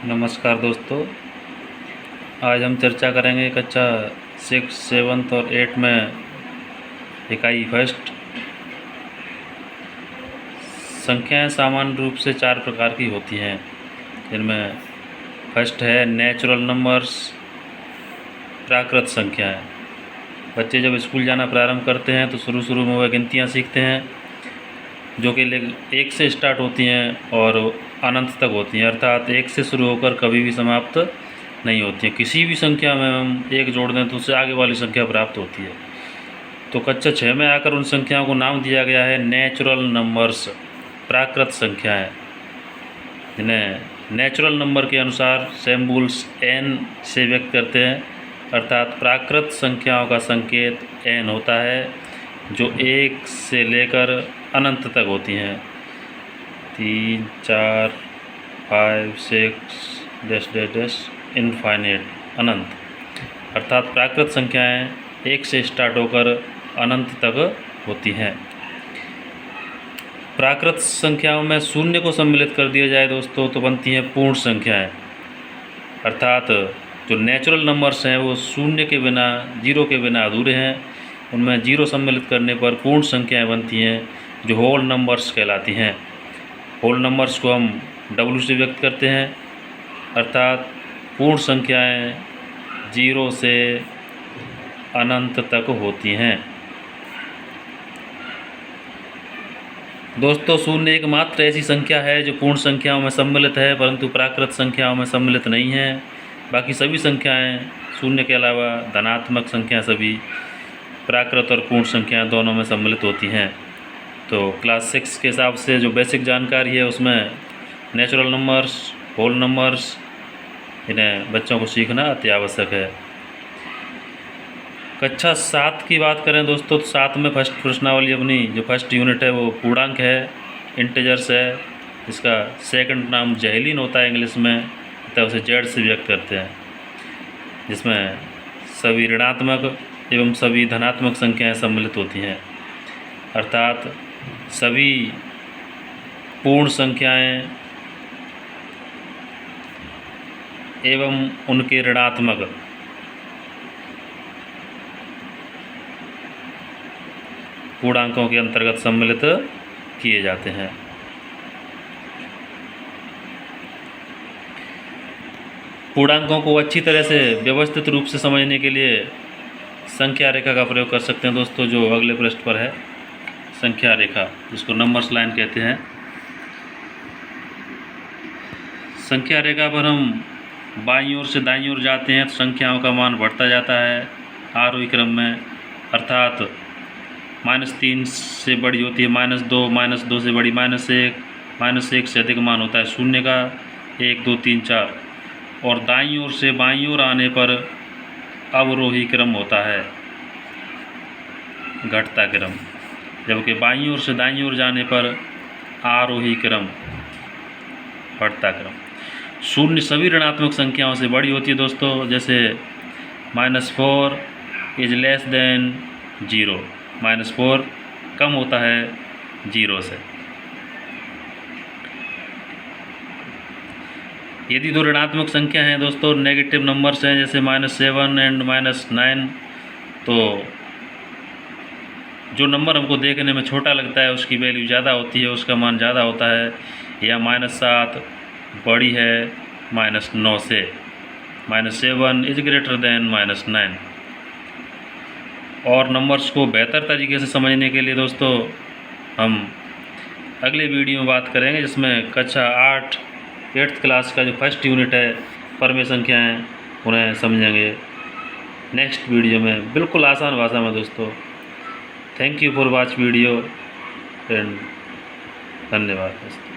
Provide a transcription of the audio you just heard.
नमस्कार दोस्तों। आज हम चर्चा करेंगे कक्षा 6, 7 और 8 में इकाई फर्स्ट। संख्याएं सामान्य रूप से 4 प्रकार की होती हैं, जिनमें फर्स्ट है नेचुरल नंबर्स, प्राकृत संख्याएं। बच्चे जब स्कूल जाना प्रारंभ करते हैं तो शुरू में वह गिनतियाँ सीखते हैं, जो कि 1 से स्टार्ट होती हैं और अनंत तक होती हैं, अर्थात 1 से शुरू होकर कभी भी समाप्त नहीं होती हैं। किसी भी संख्या में हम 1 जोड़ दें तो उससे आगे वाली संख्या प्राप्त होती है। तो कक्षा 6 में आकर उन संख्याओं को नाम दिया गया है नेचुरल नंबर्स, प्राकृत संख्याएं, जिन्हें नेचुरल नंबर के अनुसार सिंबल्स n से व्यक्त करते हैं, अर्थात प्राकृत संख्याओं का संकेत n होता है, जो 1 से लेकर अनंत तक होती हैं। 3, 4, 5, 6 डैश इनफाइनेट, अनंत। अर्थात प्राकृत संख्याएं 1 से स्टार्ट होकर अनंत तक होती हैं। प्राकृत संख्याओं में शून्य को सम्मिलित कर दिया जाए दोस्तों तो बनती हैं पूर्ण संख्याएं, अर्थात जो नेचुरल नंबर्स हैं वो शून्य के बिना, जीरो के बिना अधूरे हैं। उनमें जीरो सम्मिलित करने पर पूर्ण संख्याएं बनती हैं, जो होल नंबर्स कहलाती हैं। होल नंबर्स को हम W से व्यक्त करते हैं, अर्थात पूर्ण संख्याएं 0 से अनंत तक होती हैं। दोस्तों, शून्य एकमात्र ऐसी संख्या है जो पूर्ण संख्याओं में सम्मिलित है, परंतु प्राकृत संख्याओं में सम्मिलित नहीं है। बाकी सभी संख्याएं शून्य के अलावा धनात्मक संख्या सभी प्राकृत और पूर्ण संख्याएं दोनों में सम्मिलित होती हैं। तो क्लास 6 के हिसाब से जो बेसिक जानकारी है उसमें नेचुरल नंबर्स, होल नंबर्स, इन्हें बच्चों को सीखना अति आवश्यक है। कक्षा 7 की बात करें दोस्तों तो 7 में फर्स्ट प्रश्नावली, अपनी जो फर्स्ट यूनिट है वो पूर्णांक है, इंटीजर्स है। इसका सेकंड नाम जैवलिन होता है इंग्लिश में, अतः उसे जेड से व्यक्त करते हैं, जिसमें सभी ऋणात्मक एवं सभी धनात्मक संख्याएं सम्मिलित होती हैं, अर्थात सभी पूर्ण संख्याएं एवं उनके ऋणात्मक पूर्णांकों के अंतर्गत सम्मिलित किए जाते हैं। पूर्णांकों को अच्छी तरह से व्यवस्थित रूप से समझने के लिए संख्या रेखा का प्रयोग कर सकते हैं दोस्तों, जो अगले पृष्ठ पर है। संख्या रेखा, जिसको नंबर्स लाइन कहते हैं। संख्या रेखा पर हम बाईं ओर से दाईं ओर जाते हैं तो संख्याओं का मान बढ़ता जाता है आरोही क्रम में, अर्थात -3 से बड़ी होती है -2, -2 से बड़ी -1, -1 से अधिक मान होता है शून्य का 1, 2, 3, 4, और दाईं ओर से बाईं ओर आने पर अवरोही क्रम होता है, घटता क्रम, जबकि बाईं ओर से दाईं ओर जाने पर आरोही क्रम, बढ़ता क्रम। शून्य सभी ऋणात्मक संख्याओं से बड़ी होती है दोस्तों, जैसे -4 इज लेस देन 0, -4 कम होता है 0 से। यदि दो ऋणात्मक संख्या हैं दोस्तों, नेगेटिव नंबर्स हैं, जैसे -7 एंड -9, तो जो नंबर हमको देखने में छोटा लगता है उसकी वैल्यू ज़्यादा होती है, उसका मान ज़्यादा होता है। या -7 बड़ी है -9 से, -7 इज ग्रेटर देन -9। और नंबर्स को बेहतर तरीके से समझने के लिए दोस्तों हम अगले वीडियो में बात करेंगे, जिसमें कक्षा 8th क्लास का जो फर्स्ट यूनिट है परमेय संख्याएं, उन्हें समझेंगे नेक्स्ट वीडियो में, बिल्कुल आसान भाषा में दोस्तों। Thank you for watch video and धन्यवाद दोस्तों।